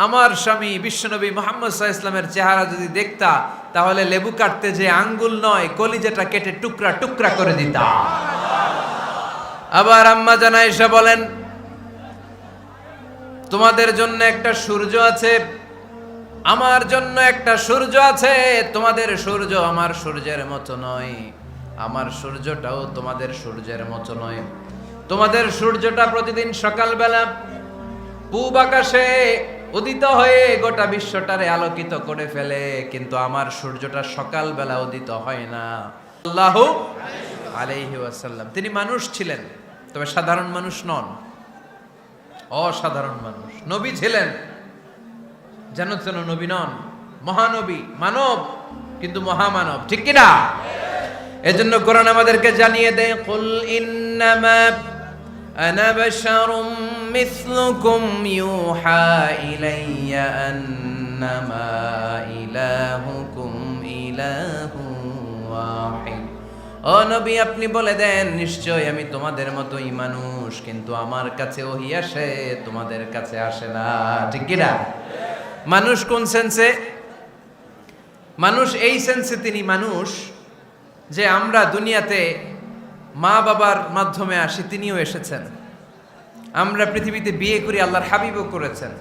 আমার স্বামী বিশ্বনবী মুহাম্মদ সাল্লাল্লাহু আলাইহি ওয়াসাল্লামের চেহারা যদি দেখতা তাহলে লেবু কাটতে যে আঙ্গুল নয় কলিজাটা কেটে টুকরা টুকরা করে দিতা। আবার আম্মা জান আয়েশা বলেন, তোমাদের জন্য একটা সূর্য আছে, আমার জন্য একটা সূর্য আছে, তোমাদের সূর্য আমার সূর্যের মতো নয়, আমার সূর্যটাও তোমাদের সূর্যের মতো নয়। তোমাদের সূর্যটা প্রতিদিন সকালবেলা পূব আকাশে উদিত হয়ে গোটা বিশ্বটারে আলোকিত করে ফেলে, কিন্তু আমার সূর্যটা সকালবেলা উদিত হয় না। সাল্লাল্লাহু আলাইহি ওয়াসাল্লাম তিনি মানুষ ছিলেন, তবে সাধারণ মানুষ নন, অসাধারণ মানুষ। নবী ছিলেন, যেন তেন নবী নন, মহানবী, মানব কিন্তু মহামানব, ঠিক কিনা? এজন্য কোরআন আমাদেরকে জানিয়ে দেয়, কুল ইন্নামা আনা বাশারুম মিসলুকুম ইউহা ইলাইয়া আন্নামা ইলাহুকুম ইলাহুন ওয়াহিদ। ও নবী, আপনি বলে দেন, নিশ্চয় আমি তোমাদের মতোই মানুষ, কিন্তু আমার কাছে ওহী আসে, তোমাদের কাছে আসে না, ঠিক কিনা? মানুষ কোন সেন্সে? মানুষ এই সেন্সে তিনি মানুষ যে আমরা দুনিয়াতে মা বাবার মাধ্যমে আসি, তিনিও এসেছেন। আমরা পৃথিবীতে বিয়ে করি, আল্লাহর হাবিবও করেছেন।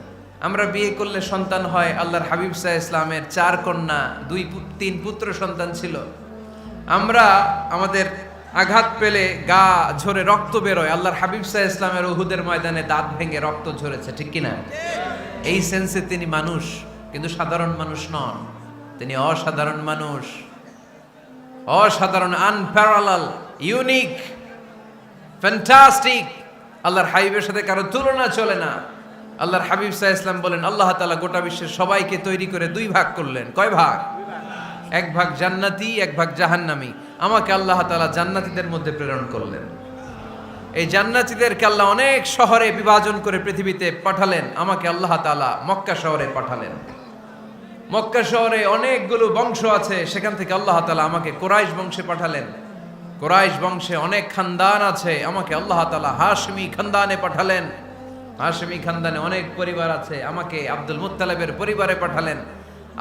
আমরা বিয়ে করলে সন্তান হয়, আল্লাহর হাবিব সাল্লাল্লাহু আলাইহি ওয়াসাল্লামের 4 কন্যা 2-3 পুত্র সন্তান ছিল। আমরা আমাদের আঘাত পেলে গা ঝরে রক্ত বেরোয়, আল্লাহর হাবিব সাল্লাল্লাহু আলাইহি ওয়াসাল্লামের উহুদের ময়দানে দাঁত ভেঙে রক্ত ঝরেছে, ঠিক কিনা? এই সেন্সে তিনি মানুষ, কিন্তু সাধারণ মানুষ নন, তিনি অসাধারণ মানুষ, অসাধারণ, আনপ্যারালাল, ইউনিক, ফ্যান্টাস্টিক। আল্লাহর হাবিবের সাথে কারো তুলনা চলে না। আল্লাহর হাবিব সাল্লাল্লাহু আলাইহি ওয়াসাল্লাম বলেন, আল্লাহ তাআলা গোটা বিশ্বের সবাইকে তৈরি করে 2 ভাগ করলেন। কয় ভাগ? 1 ভাগ জান্নাতি, 1 ভাগ জাহান্নামী। আমাকে আল্লাহ তাআলা জান্নাতীদের মধ্যে প্রেরণ করলেন। এই জান্নাতীদেরকে আল্লাহ অনেক শহরে বিভাজন করে পৃথিবীতে পাঠালেন, আমাকে আল্লাহ তাআলা মক্কা শহরে পাঠালেন। মক্কা শহরে অনেকগুলো বংশ আছে, সেখান থেকে আল্লাহ তাআলা আমাকে কুরাইশ বংশে পাঠালেন। কুরাইশ বংশে অনেক খানদান আছে, আমাকে আল্লাহ তাআলা হাশমি খানদানে পাঠালেন। হাশমি খানদানে অনেক পরিবার আছে, আমাকে আব্দুল মুত্তালিবের পরিবারে পাঠালেন।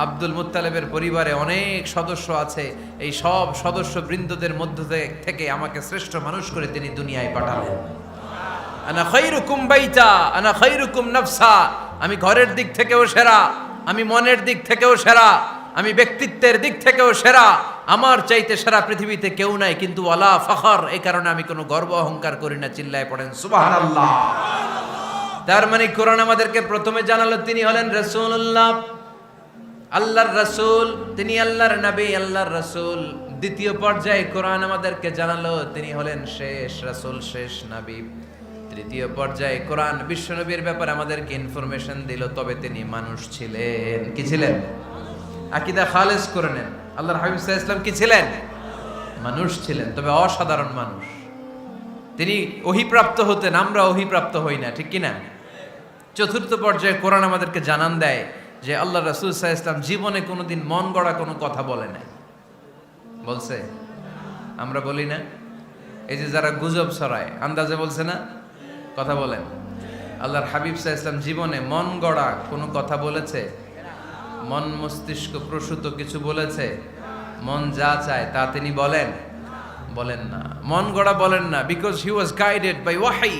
আব্দুল মুত্তালিবের পরিবারে অনেক সদস্য আছে, এই সব সদস্য বৃন্দদের মধ্য থেকে আমাকে শ্রেষ্ঠ মানুষ করে তিনি দুনিয়ায় পাঠালেন। আনা খায়রুকুম বাইতা আনা খায়রুকুম নাফসা, আমি ঘরের দিক থেকেও সেরা, আমি মনের দিক থেকেও সেরা, আমি ব্যক্তিত্বের দিক থেকেও সেরা, আমার চাইতে সেরা পৃথিবীতে কেউ নাই, কিন্তু ওয়ালা ফখর, এই কারণে আমি কোনো গর্ব অহংকার করি না। চিল্লায় পড়েন সুবহানাল্লাহ। তার মানে কোরআন আমাদেরকে প্রথমে জানালো তিনি হলেন রাসূলুল্লাহ, আল্লাহর রাসূল, তিনি আল্লাহর নবী, আল্লাহর রাসূল। দ্বিতীয় পর্যায়ে কোরআন আমাদেরকে জানালো তিনি হলেন শেষ রাসূল, শেষ নবী। তৃতীয় পর্যায়ে কোরআন বিশ্বনবীর ব্যাপারে আমাদেরকে ইনফরমেশন দিল, তবে তিনি মানুষ ছিলেন। কি ছিলেন? আকীদা খালেস করে নেন, আল্লাহর হাবিব সাল্লাল্লাহু আলাইহি ওয়াসাল্লাম কি ছিলেন? মানুষ ছিলেন, তবে অসাধারণ মানুষ। তিনি ওহীপ্রাপ্ত হতেন, আমরা ওহীপ্রাপ্ত হই না, ঠিক কিনা? চতুর্থ পর্যায়ে কোরআন আমাদেরকে জানান দেয় যে আল্লাহ রাসূল সাল্লাল্লাহু আলাইহি ওয়াসাল্লাম জীবনে কোনোদিন মন গড়া কোনো কথা বলে নাই। বলছে? আমরা বলি না? এই যে যারা গুজব ছড়ায়, আন্দাজে বলছে না, কথা বলেন। আল্লাহর হাবিব সাল্লাল্লাহু আলাইহি ওয়াসাল্লাম জীবনে মন গড়া কোনো কথা বলেছে? মন মস্তিষ্ক প্রসূত কিছু বলেছে? মন যা চায় তা তিনি বলেন? বলেন না, মন গড়া বলেন না। Because he was guided by ওয়াহি,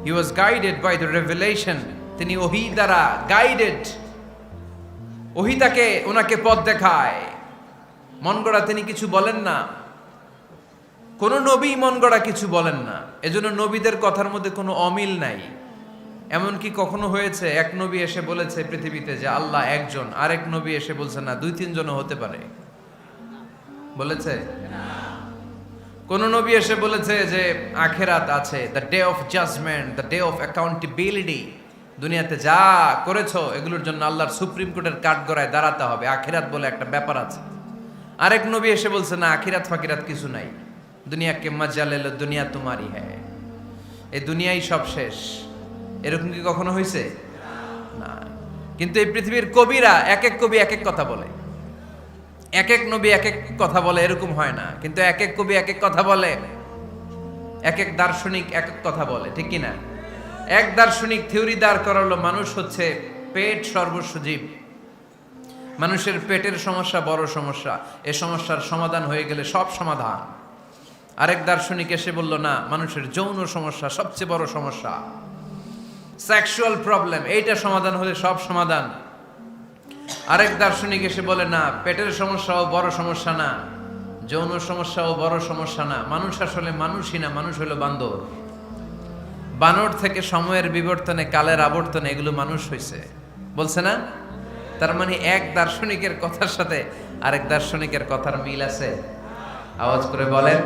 he was guided by the revelation. তিনি ওহী দ্বারা গাইডেড, ওহী তাকে ওনাকে পথ দেখায়। মন গড়া তিনি কিছু বলেন না, কোন নবী মন গড়া কিছু বলেন না। এজন্য নবীদের কথার মধ্যে কোনো অমিল নাই। এমনকি কখনো হয়েছে এক নবী এসে বলেছে পৃথিবীতে যে আল্লাহ একজন, আরেক নবী এসে বলছে না 2-3 জনও হতে পারে? বলেছে? কোন নবী এসে বলেছে যে আখিরাত আছে, the day of judgment, the day of accountability, দুনিয়াতে যা করেছো এগুলোর জন্য আল্লাহর সুপ্রিম কোর্টের কাঠগড়ায় দাঁড়াতে হবে, আখিরাত বলে একটা ব্যাপার আছে। আরেক নবী এসে বলছে না, আখিরাত ফাকিরাত কিছু নাই, দুনিয়া কে মজা লেলো, দুনিয়া তোমারই হ্যায়, এই দুনিয়াই সব শেষ। এরকম কি কখনো হয়েছে? না। কিন্তু এই পৃথিবীর কবিরা, এক এক কবি এক এক কথা বলে, এক এক নবী এক এক কথা বলে, এরকম হয় না। কিন্তু এক এক কবি এক এক কথা বলে, এক এক দার্শনিক এক এক কথা বলে, ঠিক কিনা? এক দার্শনিক থিওরি দাঁড় করালো, মানুষ হচ্ছে পেট সর্বস্ব জীব, মানুষের পেটের সমস্যা বড় সমস্যা, এ সমস্যার সমাধান হয়ে গেলে সব সমাধান। আরেক দার্শনিক এসে বলল, না, মানুষের যৌন সমস্যা সবচেয়ে বড় সমস্যা, সেক্সুয়াল প্রবলেম, এইটা সমাধান হলে সব সমাধান। আরেক দার্শনিক এসে বলে, না, পেটের সমস্যাও বড় সমস্যা না, যৌন সমস্যাও বড় সমস্যা না, মানুষ আসলে মানুষই না, মানুষ হলো বান্দর। বানর থেকে সময়ের বিবর্তনে, কালের আবর্তনে এগুলো মানুষ হয়েছে, বলছে না? তার মানে এক দার্শনিকের কথার সাথে আরেক দার্শনিকের কথার মিল আছে? আওয়াজ করে বলেন।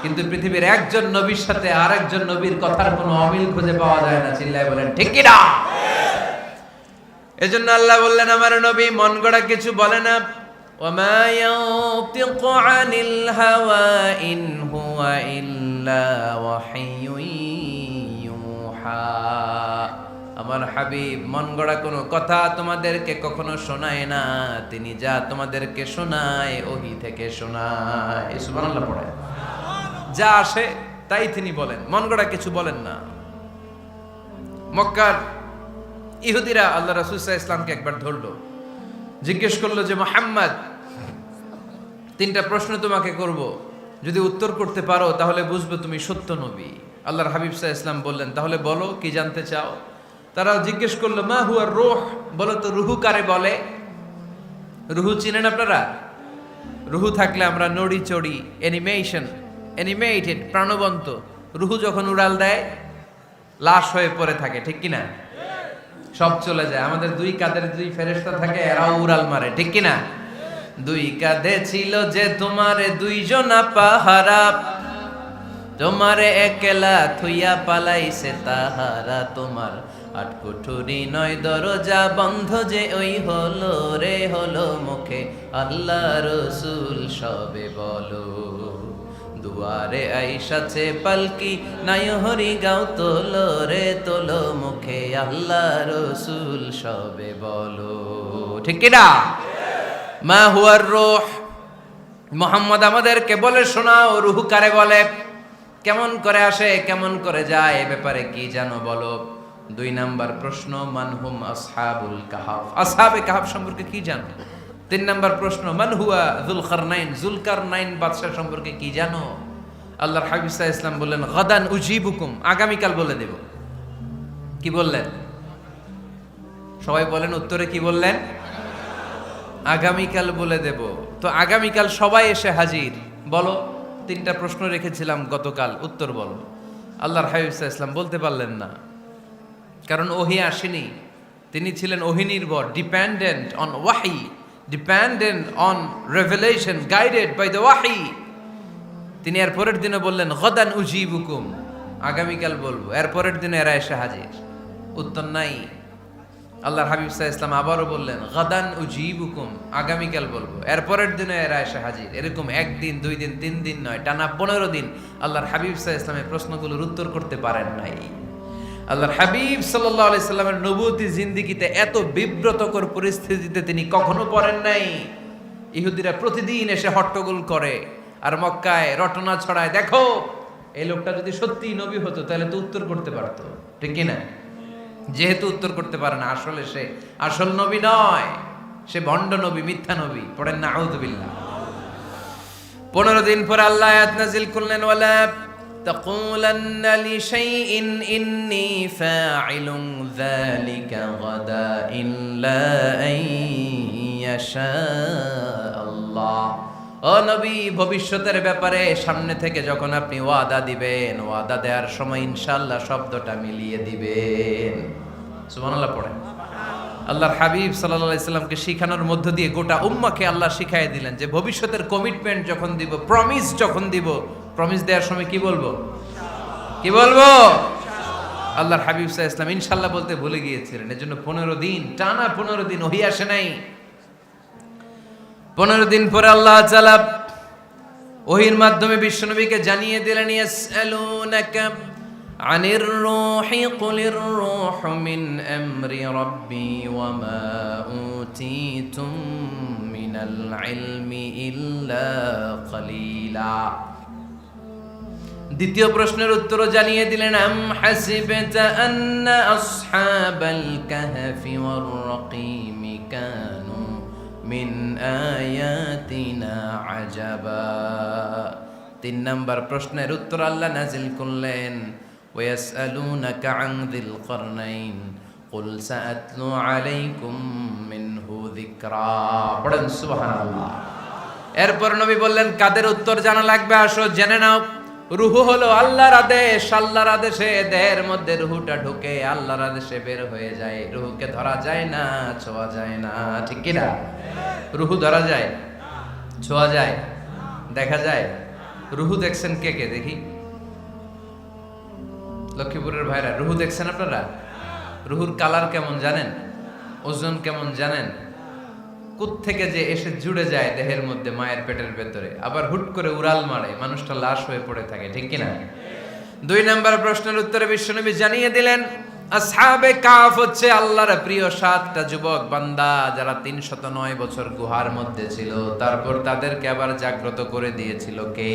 কিন্তু পৃথিবীর একজন নবীর সাথে আরেকজন নবীর কথার কোনো অমিল খুঁজে পাওয়া যায় না। চিল্লায় বলেন ঠিক কি না? এজন্য আল্লাহ বললেন, আমার নবী মন গড়া কিছু বলে না। ওয়ামা ইয়ানতিকু আনিল হাওয়া ইন হুয়া ইল্লা ওয়াহিয়ুন ইউহা। আমার হাবিব মন গড়া কোনো কথা তোমাদেরকে কখনো শোনায় না, তিনি যা তোমাদেরকে শোনায় ওহী থেকে শোনায়। সুবহানাল্লাহ পড়ে। যা আসে তাই তিনি বলেন, মন গড়া কিছু বলেন না। মক্কার ইহুদিরা আল্লাহ রাসূল সাল্লাল্লাহু আলাইহি ওয়াসাল্লামকে একবার ধরলো, জিজ্ঞেস করলো যে, মুহাম্মদ, 3টা প্রশ্ন তোমাকে করব, যদি উত্তর করতে পারো তাহলে বুঝবো তুমি সত্য নবী। আল্লাহর হাবিব সাল্লাল্লাহু আলাইহি ওয়াসাল্লাম বললেন, তাহলে বলো কি জানতে চাও? তারা জিজ্ঞেস করলো, মা হুয়া রূহ, বলো তো রুহু কারে বলে? রুহু চিনেন আপনারা? রুহু থাকলে আমরা নড়ি চড়ি, অ্যানিমেটেড, প্রাণবন্ত। রুহু যখন উড়াল দেয় লাশ হয়ে পড়ে থাকে, ঠিক কিনা? সব চলে যায়। আমাদের 2 কাঁধের 2 ফেরেশতা থাকে, এরাও উড়াল মারে, ঠিক কিনা? 2 কাঁধে ছিল যে তোমারে 2 জনা পাহারা, তোমারে একলা থুইয়া পালাইছে তাহারা, তোমার 8 কুঠুরি 9 দরজা বন্ধ যে ওই হলো রে হলো মুখে আল্লাহ রসুল সবে বলো, দুয়ারে আইসাছে পালকি নাই হরি গাও তোলো রে তোলো মুখে আল্লাহ রসুল সবে বলো, ঠিক কিনা? মা হুয়ার রূহ, মুহাম্মদ আমাদেরকে বলে শোনাও রুহু কারে বলে, কেমন করে আসে, কেমন করে যায়, এ ব্যাপারে কি জানো বলো। 2 নাম্বার প্রশ্ন, মানহুম আসহাবুল কাহাফ, আসহাবে কাহাফ সম্পর্কে কি জানো? 3 নাম্বার প্রশ্ন, মান হুয়া যুলকারনাইন, যুলকারনাইন বাদশা সম্পর্কে কি জানো? আল্লাহর হাবিব সাল্লাল্লাহু আলাইহি ওয়াসাল্লাম বললেন, গাদান উজিবুকুম, আগামীকাল বলে দেব। কি বললেন? সবাই বলেন উত্তরে কি বললেন? আগামীকাল বলে দেব। তো আগামীকাল সবাই এসে হাজির, বলো 3টা প্রশ্ন রেখেছিলাম গতকাল, উত্তর বলো। আল্লাহর হাবিব সাল্লাল্লাহু আলাইহি ওয়াসাল্লাম বলতে পারলেন না, কারণ ওহী আসেনি। তিনি ছিলেন ওহী নির্ভর, ডিপেন্ডেন্ট অন ওয়াহি, dependent on revelation, guided by the ওয়াহি। তিনি এর পরের দিনে বললেন, গাদান উজিবুকুম, আগামীকাল বলবো। এর পরের দিনে এরা এসে হাজির, উত্তর নাই। আল্লাহর হাবিব সাল্লাল্লাহু আলাইহি ওয়াসাল্লাম আবারও বললেন, গাদান উজিবুকুম, আগামীকাল বলবো। এর পরের দিনে এরা এসে হাজির। এরকম 1 দিন 2 দিন 3 দিন নয়, টানা 15 দিন আল্লাহর হাবিব সাল্লাল্লাহু আলাইহি ওয়াসাল্লামের প্রশ্নগুলোর উত্তর করতে পারেন নাই। আল্লাহর হাবিব সাল্লাল্লাহু আলাইহি সাল্লামের নবুয়তি জিন্দেগিতে এত বিব্রতকর পরিস্থিতিতে তিনি কখনো পড়েন নাই। ইহুদিরা প্রতিদিন এসে হট্টগোল করে আর মক্কায় রটনা ছড়ায়, দেখো এই লোকটা যদি সত্যি নবী হতো তাহলে তো উত্তর করতে পারতো, ঠিক কি না? যেহেতু উত্তর করতে পারে না, আসলে সে আসল নবী নয়, সে ভণ্ড নবী, মিথ্যা নবী। পড়েন না আউযুবিল্লাহ। 15 দিন পর আল্লাহ আয়াত নাযিল করলেন, ওয়ালা তাকুলান্না লিশাইইন ইন্নী ফাইলুন যালিকা গাদা ইল্লা আইয়াশা আল্লাহ। ও নবী, ভবিষ্যতের ব্যাপারে সামনে থেকে যখন আপনি ওয়াদা দিবেন, ওয়াদা দেওয়ার সময় ইনশাআল্লাহ শব্দটা মিলিয়ে দিবেন। সুবহানাল্লাহ পড়েন। আল্লাহর হাবিব সাল্লাল্লাহু আলাইহি সাল্লামকে শিখানোর মধ্য দিয়ে গোটা উম্মাহকে আল্লাহ শিখাইয়ে দিলেন যে ভবিষ্যতের কমিটমেন্ট যখন দিব, প্রমিস যখন দিব, প্রমিস দেওয়ার সময় কি বলবো? কি বলবো? আল্লাহর হাবিব সাল্লাল্লাহু আলাইহি সাল্লাম ইনশাআল্লাহ বলতে ভুলে গিয়েছিলেন। এজন্য 15 দিন, টানা 15 দিন ওহী আসে নাই। 15 দিন পরে আল্লাহ তাআলা ওহীর মাধ্যমে বিশ্বনবীকে জানিয়ে দিলেন, ইয়াসআলুনাকা আনির রূহি কুলির রূহু মিন আমরি রাব্বি ওয়া মা উতীতুম মিনাল ইলমি ইল্লা কালিলা। দ্বিতীয় প্রশ্নের উত্তরও জানিয়ে দিলেন, আম হাসিবতা আন্না আসহাবাল কাহফি ওয়ার রাকিম কানু মিন আয়াতিনা আজাবা। 3 নাম্বার প্রশ্নের উত্তর আল্লাহ নাজিল করলেন, ওয়াসআলুনাকা আন যিল করনাইন কুল সাআতলু আলাইকুম মিনহু যিকরা। পড়েন সুবহানাল্লাহ। এরপর নবী বললেন, কাদের উত্তর জানা লাগবে, আসো জেনে নাও। রুহু হলো আল্লাহর আদেশ, আল্লাহর আদেশে দেহের মধ্যে রুহুটা ঢুকে আল্লাহর আদেশে বের হয়ে যায়। রুহুকে ধরা যায় না, ছোঁয়া যায় না, ঠিক কি না? রুহু ধরা যায়, ছোঁয়া যায়, দেখা যায়? রুহু দেখছেন কে কে দেখি? লক্ষ্মীপুরের ভাইরা, রুহু দেখছেন আপনারা? রুহুর কালার কেমন জানেন? ওজন কেমন জানেন? কোত্থেকে যে এসে জুড়ে যায় দেহের মধ্যে, মায়ের পেটের ভেতরে, আবার হুট করে উড়াল মারে, মানুষটা লাশ হয়ে পড়ে থাকে, ঠিক কিনা? 2 নাম্বার প্রশ্নের উত্তরে বিশ্বনবী জানিয়ে দিলেন, আসহাবে কাফ হচ্ছে আল্লাহর প্রিয় 7টা যুবক বান্দা, যারা 309 বছর গুহার মধ্যে ছিল। তারপর তাদেরকে আবার জাগ্রত করে দিয়েছিল কে?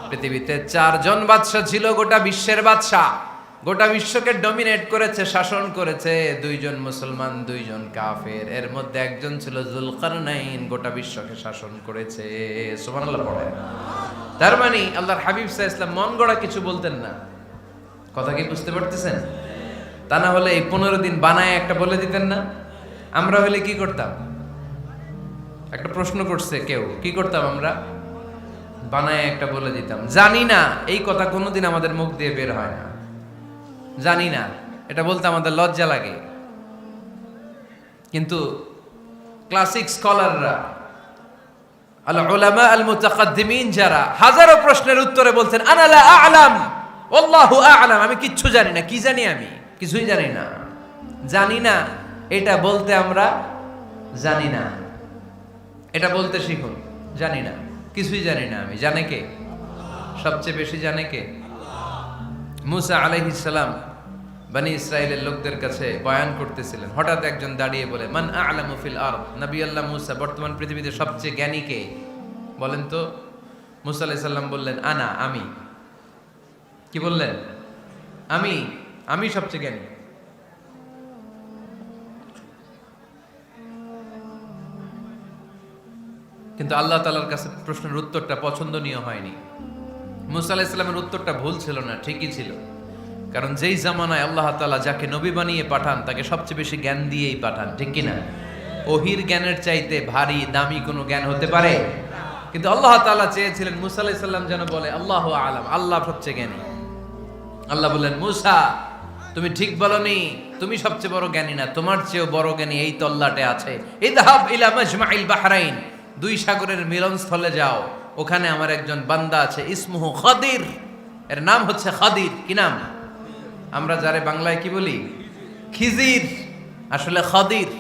পৃথিবীতে 4 জন বাদশা ছিল, গোটা বিশ্বের বাদশা, গোটা বিশ্বকে ডমিনেট করেছে, শাসন করেছে। 2 জন মুসলমান, 2 জন কাফের। এর মধ্যে একজন ছিল যুলকারনাইন, গোটা বিশ্বকে শাসন করেছে। সুবহানাল্লাহ পড়ে। তার মানে আল্লাহর হাবিব সাল্লাল্লাহু আলাইহি ওয়াসাল্লাম মন গড়া কিছু বলতেন না। কথা কি বুঝতে পারতেছেন? তা না হলে এই 15 দিন বানায় একটা বলে দিতেন না? আমরা হলে কি করতাম? একটা প্রশ্ন করছে কেউ, কি করতাম আমরা? বানায় একটা বলে দিতাম। জানি না, এই কথা কোনোদিন আমাদের মুখ দিয়ে বের হয় না। জানি না, এটা বলতে আমাদের লজ্জা লাগে। কিন্তু ক্লাসিক স্কলাররা, আল উলামা আল মুতাকাদ্দিমিন, যারা হাজারো প্রশ্নের উত্তরে বলছেন, আনা লা আ'লাম আল্লাহু আ'লাম, আমি কিচ্ছু জানি না। কি জানি? আমি কিছুই জানি না। জানি না এটা বলতে আমরা জানি না, এটা বলতে শিখুন। জানি না, কিছুই জানি না আমি। জানে কে? সবচেয়ে বেশি জানে কে? মুসা আলাইহিস সালাম বনি ইসরাইলের লোকদের কাছে বয়ান করতেছিলেন। হঠাৎ একজন দাঁড়িয়ে বলে, মান আ'লামু ফিল আরদ। নবী আল্লাহ মুসা, বর্তমান পৃথিবীতে সবচেয়ে জ্ঞানী কে বলেন তো? মুসা আলাইহিস সালাম বললেন, আনা, আমি। কি বললেন? আমি সবচেয়ে জ্ঞানী। কিন্তু আল্লাহ তাআলার কাছে প্রশ্নের উত্তরটা পছন্দনীয় হয়নি। মুসা আলাইহিস সালামের উত্তরটা ভুল ছিল না, ঠিকই ছিল। কারণ যেই জামানায় আল্লাহ তাআলা যাকে নবী বানিয়ে পাঠান, তাকে সবচেয়ে বেশি জ্ঞান দিয়েই পাঠান, ঠিক কি না? ওহির জ্ঞানের চাইতে ভারী দামি কোনো জ্ঞান হতে পারে? কিন্তু আল্লাহ তাআলা চেয়েছিলেন মুসা আলাইহিস সালাম যেন বলে, আল্লাহু আ'লাম, আল্লাহ সবচেয়ে জ্ঞানী। আল্লাহ বললেন, মুসা তুমি ঠিক বলনি, তুমি সবচেয়ে বড় জ্ঞানী না, তোমার চেয়েও বড় জ্ঞানী এই তল্লাটে আছে। ইযহাব ইলা মাজমাইল বাহরাইন, 2 সাগরের মিলনস্থলে যাও, ওখানে আমার একজন বান্দা আছে, ইসমুহু খাদির, এর নাম হচ্ছে খাদির। কি নাম? আমরা যারে বাংলায় কি বলি? খিজির, আসলে খাদির।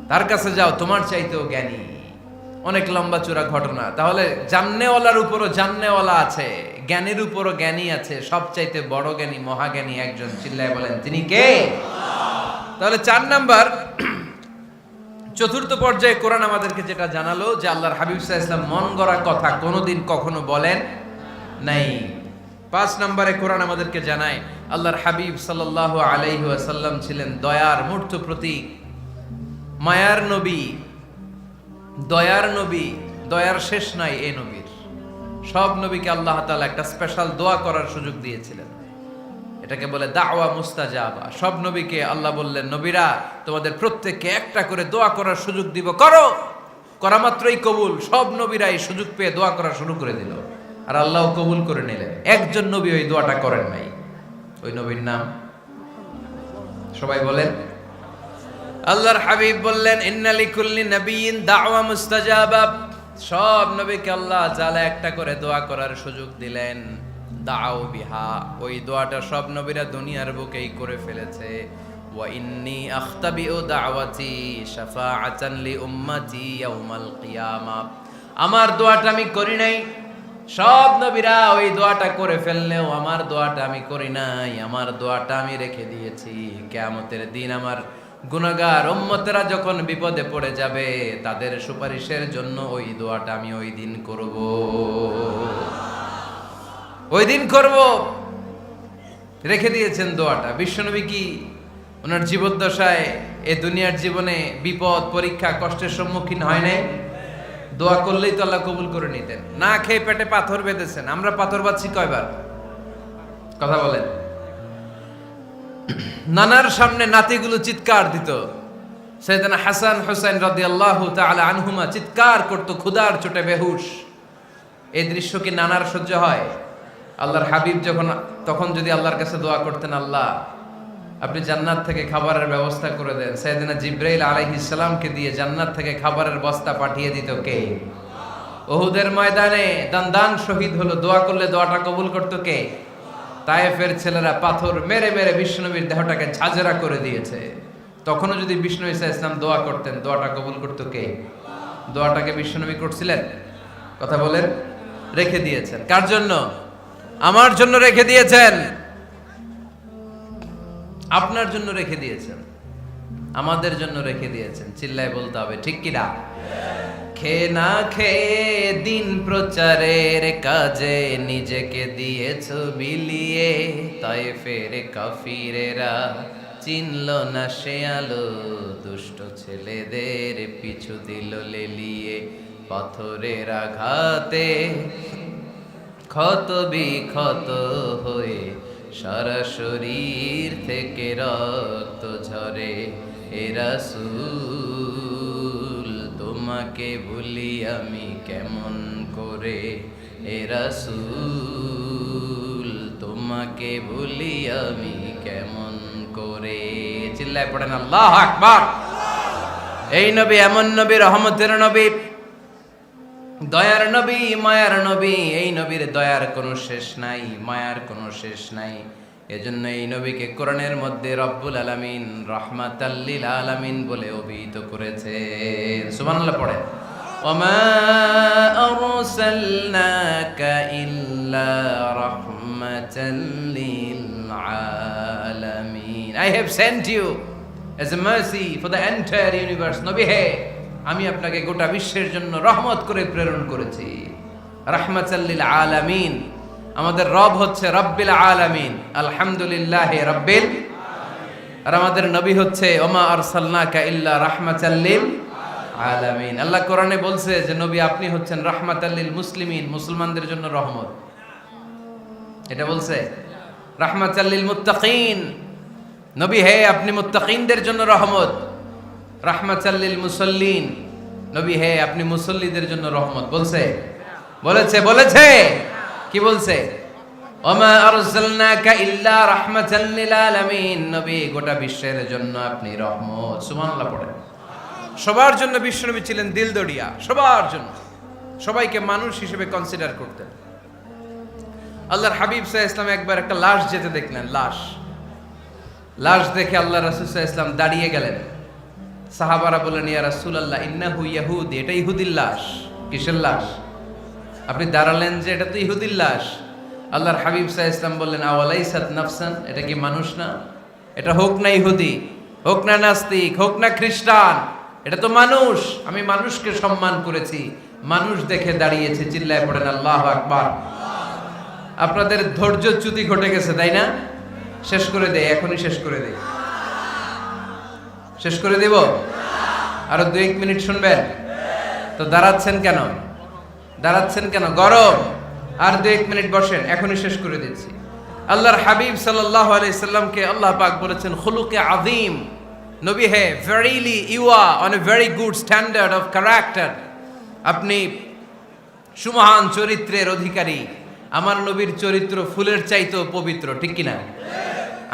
তার কাছে যাও, তোমার চাইতেও জ্ঞানী। অনেক লম্বা চূড়া ঘটনা। তাহলে জান্নেওয়ালার উপরও জান্নেওয়ালা আছে, জ্ঞানের উপরও জ্ঞানী আছে। সবচাইতে বড় জ্ঞানী, মহাজ্ঞানী একজন, চিল্লায় বলেন তিনি কে? তাহলে 4 নাম্বার, চতুর্থ পর্যায়ে কোরআন আমাদেরকে যেটা জানালো, যে আল্লাহর হাবিব সাল্লাল্লাহু আলাইহি ওয়াসাল্লাম মন গড়া কথা কোনোদিন কখনো বলেন নাই। 5 নম্বরে কোরআন আমাদেরকে জানায়, আল্লাহর হাবিব সাল্লাল্লাহু আলাইহি ওয়াসাল্লাম ছিলেন দয়ার মূর্ত প্রতীক, মায়ার নবী, দয়ার নবী। দয়ার শেষ নাই এই নবীর। সব নবীকে আল্লাহ তাআলা একটা স্পেশাল দোয়া করার সুযোগ দিয়েছিলেন, এটাকে বলে দাওয়া মুস্তাজাবা। সব নবীকে আল্লাহ বললেন, নবীরা তোমাদের প্রত্যেককে একটা করে দোয়া করার সুযোগ দিব, করো। করা মাত্রই কবুল। সব নবীরা এই সুযোগ পেয়ে দোয়া করা শুরু করে দিল, আর আল্লাহ কবুল করে নিলেন। একজন নবী ওই দোয়াটা করেন নাই। ওই নবীর নাম সবাই বলেন। আল্লাহর হাবিব বললেন, ইন্না লিকুল্লি নাবিয়্যিন দাওয়া মুস্তাজাবা। সব নবীকে আল্লাহ তাআলা একটা করে দোয়া করার সুযোগ দিলেন। দাও বিহা, ওই দোয়াটা সব নবীরা দুনিয়ার বুকেই করে ফেলেছে। ওয়া ইন্নী আখতাবিউ দাওয়াতি শাফাআতান লি উম্মতি ইয়াউমাল কিয়ামা। আমার দোয়াটা আমি করি নাই, সব নবীরা ওই দোয়াটা করে ফেললেও আমার দোয়াটা আমি করি নাই। আমার দোয়াটা আমি রেখে দিয়েছি, কিয়ামতের দিন আমার গুনাহগার উম্মতেরা যখন বিপদে পড়ে যাবে, তাদের সুপারিশের জন্য ওই দোয়াটা আমি ওই দিন করব। ওই দিন করব, রেখে দিয়েছেন দোয়াটা। বিশ্বনবী কি ওনার জীবদ্দশায় এ দুনিয়ার জীবনে বিপদ পরীক্ষা কষ্টের সম্মুখীন হয় নাই? দোয়া করলেই তো আল্লাহ কবুল করে নিতেন। না খেয়ে পেটে পাথর বেঁধেছেন, আমরা পাথর বাঁধছি কয়বার? কথা বলেন। নানার সামনে নাতিগুলো চিৎকার দিত, সাইয়েদনা হাসান হুসাইন রাদিয়াল্লাহু তাআলা আনহুমা চিৎকার করত ক্ষুধার চোটে বেহুশ। এই দৃশ্য কি নানার সহ্য হয়? আল্লাহর হাবিব তখন যদি আল্লাহর কাছে দোয়া করতেন, আল্লাহ আপনি জান্নাত থেকে খাবারের ব্যবস্থা করে দেন, সাইয়েদনা জিবরাইল আলাইহিস সালামকে দিয়ে জান্নাত থেকে খাবারের বস্তা পাঠিয়ে দিত কে? উহুদের ময়দানে দান শহীদ হলো, দোয়া করলে দোয়াটা কবুল করত কে? তায়েফের ছেলেরা পাথর মেরে মেরে বিষ্ণুনবীর দেহটাকে ঝাঁঝরা করে দিয়েছে। তখনও যদি বিষ্ণু ঈসা ইসলাম দোয়া করতেন, দোয়াটা কবুল করত কে? দোয়াটাকে বিষ্ণুনবী করছিলেন? কথা বলেন। রেখে দিয়েছেন কার জন্য? আমার জন্য রেখে দিয়েছেন, আপনার জন্য রেখে দিয়েছেন, আমাদের জন্য রেখে দিয়েছেন। চিল্লায় বলতে হবে ঠিক কিনা? খেয়ে না খেয়ে দিন প্রচারের কাজে নিজেকে দিয়েছ বিলিয়ে, তায়েফের কাফিরেরা চিনল না সে আলো, দুষ্ট ছেলেদের পিছু দিল লেলিয়ে, পাথরের আঘাতে ক্ষত বিক্ষত হয়ে সারা শরীর থেকে রক্ত ঝরে। এ রাসূল তোমাকে ভুলি আমি কেমন করে, এ রাসূল তোমাকে ভুলি আমি কেমন করে। চিল্লায় পড়েন আল্লাহু আকবার। এই নবী এমন নবী, রহমতের নবী, দয়ার নবী, মায়ার নবী। এই নবীর দয়ার কোনো শেষ নাই, মায়ার কোনো শেষ নাই। এজন্য এই নবীকে কোরআনের মধ্যে রব্বুল আলামিন রাহমাতাল লিল আলামিন বলে অভিহিত করেছেন। সুবহানাল্লাহ পড়েন। ওমা আরসালনাকা ইল্লা রাহমাতাল লিল আলামিন। I have sent you as a mercy for the entire universe. নবী হে, আমি আপনাকে গোটা বিশ্বের জন্য রহমত করে প্রেরণ করেছি। রাহমাতাল লিল আলামিন। আমাদের রব হচ্ছে রব্বিল আলামিন, আলহামদুলিল্লাহ রব্বিল আলামিন। আর আমাদের নবী হচ্ছে ওমা আরসালনাকা ইল্লা রাহমাতাল লিল আলামিন। আল্লাহ কোরআনে বলছে যে নবী আপনি হচ্ছেন রাহমাতাল লিল মুসলিমিন, মুসলমানদের জন্য রহমত। এটা বলছে রাহমাতাল লিল মুত্তাকিন। নবী হে, আপনি মুত্তাকিনদের জন্য রহমত। রাহমাতাল লিল মুসাল্লিন। নবী হে, আপনি মুসল্লিদের জন্য রহমত। বলছে? বলেছে কি বলছে? ওমা আরসালনাকা ইল্লা রাহমাতাল লিল আলামিন। নবী, গোটা বিশ্বের জন্য আপনি রহমত। সুবহানাল্লাহ পড়েন। সবার জন্য বিশ্বনবী ছিলেন দিলদরিয়া, সবার জন্য, সবাইকে মানুষ হিসেবে কনসিডার করতেন। আল্লাহর হাবিব সাল্লাল্লাহু আলাইহি ওয়াসাল্লাম একবার একটা লাশ যেতে দেখলেন। লাশ দেখে আল্লাহ রাসূল সাল্লাল্লাহু আলাইহি ওয়াসাল্লাম দাঁড়িয়ে গেলেন। সাহাবারা বললেন, ইয়া রাসূলুল্লাহ ইন্নাহু ইয়াহুদি, এটা ইহুদির লাশ। কিসের লাশ? আপনি দাঁড়ালেন যে এটা তো ইহুদির লাশ। আল্লাহর হাবিব সাল্লাল্লাহু আলাইহি ওয়াসাল্লাম বললেন, আওয়ালাইসাত নাফসান, এটা কি মানুষ না? এটা হোক না ইহুদি, হোক না নাস্তিক, হোক না খ্রিস্টান, এটা তো মানুষ। আমি মানুষকে সম্মান করেছি, মানুষ দেখে দাঁড়িয়েছে। চিল্লায় পড়েন আল্লাহু আকবার। আপনাদের ধৈর্যচ্যুতি ঘটে গেছে, তাই না? শেষ করে দেয়, এখনই শেষ করে দেয়। শেষ করে দিব? আরো 2-1 মিনিট শুনবেন তো? দাঁড়াচ্ছেন কেন? গরম? আর 2-1 মিনিট বসেন, এখনই শেষ করে দিচ্ছি। আল্লাহর হাবিব সাল্লাল্লাহু আলাইহি সাল্লামকে আল্লাহ পাক বলেছেন খুলুকে আযীম। নবী হে, verily you are on a very good standard of character. আপনি সুমহান চরিত্রের অধিকারী। আমার নবীর চরিত্র ফুলের চাইতেও পবিত্র, ঠিক কিনা?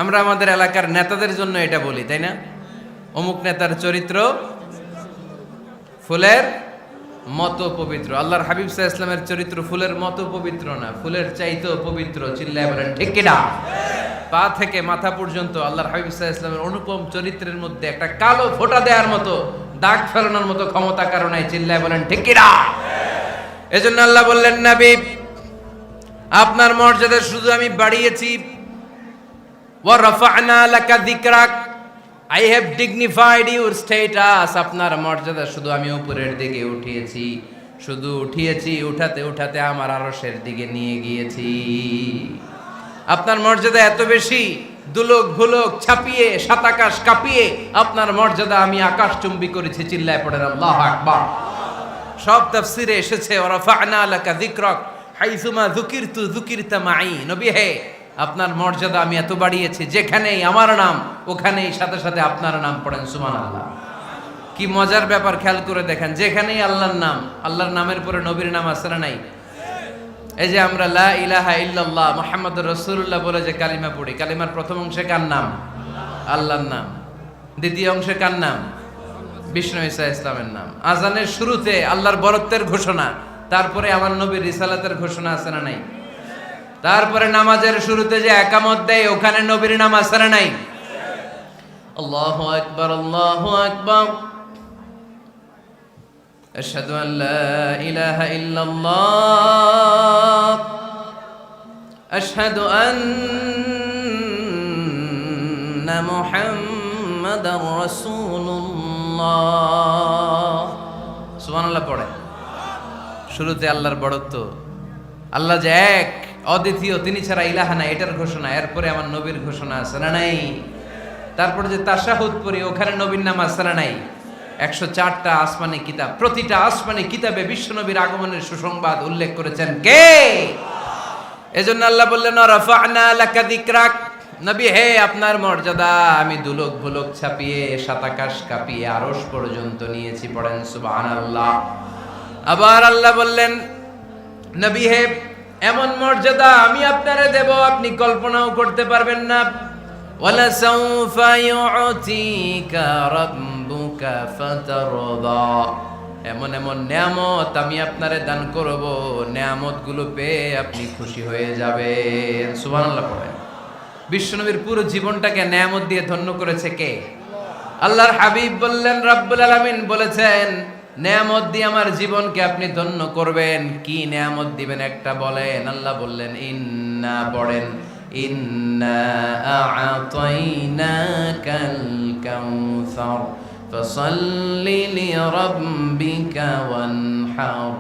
আমরা আমাদের এলাকার নেতাদের জন্য এটা বলি, তাই না? অমুক নেতার চরিত্র ফুলের মতো পবিত্র। আল্লাহর হাবিব সাল্লাল্লাহু আলাইহি ওয়াসাল্লামের চরিত্র ফুলের মতো পবিত্র না, ফুলের চাইতেও পবিত্র। চিল্লায় বলেন ঠিক কিনা? পা থেকে মাথা পর্যন্ত আল্লাহর হাবিব সাল্লাল্লাহু আলাইহি ওয়াসাল্লামের অনুপম চরিত্রের মধ্যে একটা কালো ফোঁটা দেওয়ার মতো, দাগ ফেলানোর মতো ক্ষমতা কারো নাই। চিল্লায় বলেন ঠিক কিনা? এজন্য আল্লাহ বললেন, নবী আপনার মর্যাদা শুধু আমি বাড়িয়েছি, ওয়া রাফা'না লাকা যিকরাক, I have dignified your status. আপনার মর্যাদা শুধু আমি উপরের দিকে উঠিয়েছি। শুধু উঠিয়েছি, উঠাতে উঠাতে আমার আরশের দিকে নিয়ে গিয়েছি। আপনার মর্যাদা এত বেশি, দুলোক ভুলোক ছাপিয়ে সাতাকাশ কাঁপিয়ে আপনার মর্যাদা আমি আকাশচুম্বী করেছি। চিল্লায় পড়েন আল্লাহু আকবার। সব তাফসিরে এসেছে ওয়ারাফা'না লাকা যিকরাক হাইসুমা যুকিরতু যুকিরতা মাই। নবী হে, আপনার মর্যাদা আমি এত বাড়িয়েছি, যেখানেই আমার নাম ওখানেই সাথে সাথে আপনার নাম। পড়েন সুবহানাল্লাহ। কি মজার ব্যাপার, খেয়াল করে দেখেন, যেখানেই আল্লাহর নাম, আল্লাহর নামের পরে নবীর নাম আছে না নাই? এই যে আমরা লা ইলাহা ইল্লাল্লাহ মুহাম্মাদুর রাসূলুল্লাহ বলে যে কালিমা পড়ি, কালিমার প্রথম অংশে কার নাম? আল্লাহর নাম। দ্বিতীয় অংশে কার নাম? বিষ্ণু ঈসা ইসলামের নাম। আজানের শুরুতে আল্লাহর বরত্বের ঘোষণা, তারপরে আমার নবীর রিসালাতের ঘোষণা আছে না নাই? তারপরে নামাজের শুরুতে যে একামত দেয়, ওখানে নবীর নাম আছে না নাই? আল্লাহু আকবার, আল্লাহু আকবার। আশহাদু আন লা ইলাহা ইল্লাল্লাহ, আশহাদু আন্না মুহাম্মাদার রাসূলুল্লাহ। সুবহানাল্লাহ পড়ে। শুরুতে আল্লাহর বড়ত্ব, আল্লাহ যে এক অদ্বিতীয়, তিনি ছাড়া ইলাহা নাই, এটার ঘোষণা। এরপরে আমার নবীর ঘোষণা আছে না নাই? তারপরে যে তাশাহুদ পড়ি, ওখানে নবীর নাম আছে না নাই? 104টা আসমানি কিতাব, প্রতিটা আসমানি কিতাবে বিশ্বনবীর আগমনের সুসংবাদ উল্লেখ করেছেন কে? এজন্য আল্লাহ বললেন রাফা'না লাকা যিকরাক। নবী হে, আপনার মর্যাদা আমি দুলোক ভুলোক ছাপিয়ে সাতাকাশ কাঁপিয়ে আরশ পর্যন্ত নিয়েছি। পড়েন সুবহানাল্লাহ। আবার আল্লাহ বললেন নবী হে, এমন মর্যাদা আমি আপনারে দেব আপনি কল্পনাও করতে পারবেন না। ওয়ালা সাউফা ইউতিকা রাব্বুকা ফাতারদা। এমন এমন নিয়ামত আমি আপনারে দান করব, নিয়ামতগুলো পেয়ে আপনি খুশি হয়ে যাবেন। সুবহানাল্লাহ পড়েন। বিশ্বনবীর পুরো জীবনটাকে নিয়ামত দিয়ে ধন্য করেছে কে? আল্লাহর হাবিব বললেন, রব্বুল আলামিন বলেছেন নিয়ামত দিয়ে আমার জীবনকে আপনি ধন্য করবেন। কি নিয়ামত দিবেন একটা বলেন? আল্লাহ বললেন ইন্না, পড়েন, ইন্না আ'তাইনাকাল কাউসার ফাসাল্লি লিরাব্বিকা ওয়ানহার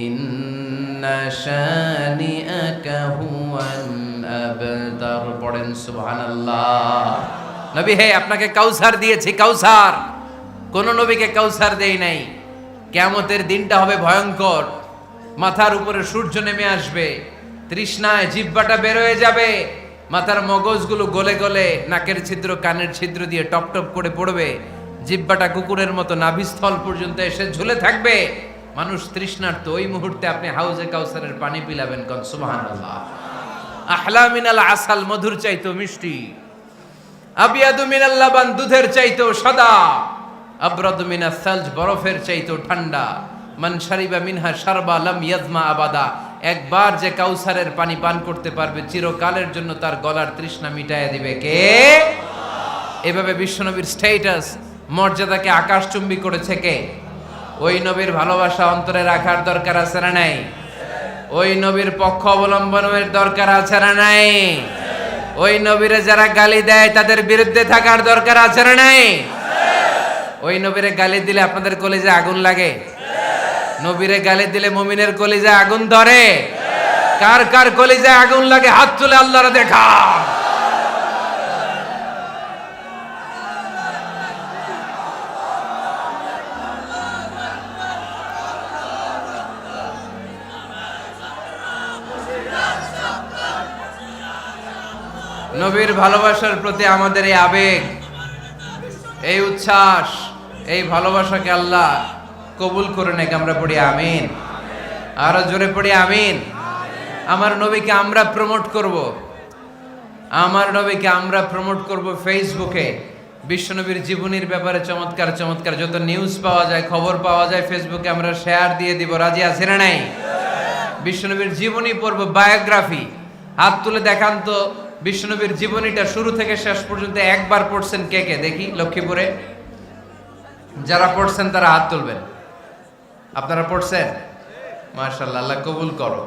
ইন্না শানিআকা হুয়াল আবতার। পড়েন সুবহানাল্লাহ। নবী হে, আপনাকে কাউসার দিয়েছি, কাউসার। কোন নবীকে কাউসার দেই নাই। কিয়ামতের দিনটা হবে ভয়ঙ্কর, মাথার উপরে সূর্য নেমে আসবে, তৃষ্ণায় জিহ্বাটা বের হয়ে যাবে, মাথার মগজগুলো গলে গলে নাকের ছিদ্র কানের ছিদ্র দিয়ে টপ টপ করে পড়বে, জিহ্বাটা কুকুরের মতো নাভিস্থল পর্যন্ত এসে ঝুলে থাকবে। মানুষ তৃষ্ণার্ত। ওই মুহূর্তে আপনি হাউজে কাউসারের পানি পিলাবেন। কোন সুবহানাল্লাহ। আহলা মিনাল আসাল, মধুর চাইতো মিষ্টি। আবিয়াদু মিনাল লাবান, দুধের চাইতো সাদা। আবরাদু মিনাস সালজ, বরফের চাইতো ঠান্ডা। মান শারিবা মিনহা শারবা লাম ইয়াজমা আবাদা। একবার যে কাউসারের পানি পান করতে পারবে, চিরকালের জন্য তার গলার তৃষ্ণা মিটাইয়া দিবে কে? এভাবে বিশ্বনবীর স্ট্যাটাস, মর্যাদাকে আকাশচুম্বী করেছে কে? ওই নবীর ভালোবাসা অন্তরে রাখার দরকার আছে না নাই? ওই নবীর পক্ষ অবলম্বনের দরকার আছে না নাই? ওই নবীরে যারা গালি দেয় তাদের বিরুদ্ধে থাকার দরকার আছে না নাই? ওই নবীরে গালি দিলে আপনাদের কলিজে আগুন লাগে? নবীরে গালি দিলে মুমিনের কলিজে আগুন ধরে? কার কার কলিজে আগুন লাগে হাত তুলে আল্লাহরে দেখা। নবীর ভালোবাসার প্রতি আমাদের এই আবেগ, এই উচ্ছ্বাস, এই ভালোবাসাকে আল্লাহ কবুল করে নেক। আমরা পড়ি আমিন। আরো জোরে পড়ি আমিন। আমার নবীকে আমরা প্রমোট করব, আমার নবীকে আমরা প্রমোট করব ফেসবুকে। বিশ্বনবীর জীবনীর ব্যাপারে চমৎকার চমৎকার যত নিউজ পাওয়া যায়, খবর পাওয়া যায়, ফেসবুকে আমরা শেয়ার দিয়ে দিব। রাজি আছেন না নাই? বিশ্বনবীর জীবনী পড়ব, বায়োগ্রাফি। হাত তুলে দেখান তো বিশ্বনবীর জীবনীটা শুরু থেকে শেষ পর্যন্ত একবার পড়ছেন কে কে? দেখি লক্ষ্মীপুরে যারা পড়ছেন তারা হাত তুলবেন। আপনারা পড়ছেন? মাশাআল্লাহ, আল্লাহ কবুল করো।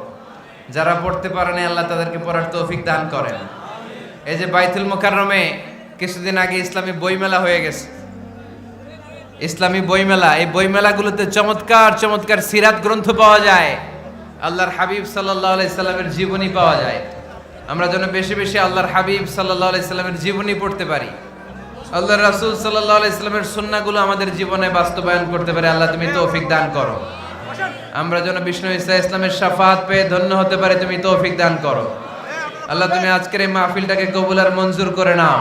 যারা পড়তে পারেন আল্লাহ তাদেরকে পড়ার তৌফিক দান করেন। এই যে বাইতুল মুকাররমে কিছুদিন আগে ইসলামী বইমেলা হয়ে গেছে, ইসলামী বইমেলা, এই বইমেলাগুলোতে চমৎকার চমৎকার সিরাত গ্রন্থ পাওয়া যায়, আল্লাহর হাবিব সাল্লাল্লাহু আলাইহি সাল্লামের জীবনী পাওয়া যায়। আমরা যেন বেশি বেশি আল্লাহর হাবিব সাল্লাল্লাহু আলাইহি সাল্লামের জীবনী পড়তে পারি, আল্লাহর রাসূল সাল্লাল্লাহু আলাইহি সাল্লামের সুন্নাহগুলো আমাদের জীবনে বাস্তবায়ন করতে পারি। আল্লাহ তুমি তৌফিক দান করো। আমরা যেন বিষ্ণু ঈসা ইসলামের শাফাত পেয়ে ধন্য হতে পারি, তুমি তৌফিক দান করো। আল্লাহ তুমি আজকের এই মাহফিলটাকে কবুল আর মঞ্জুর করে নাও।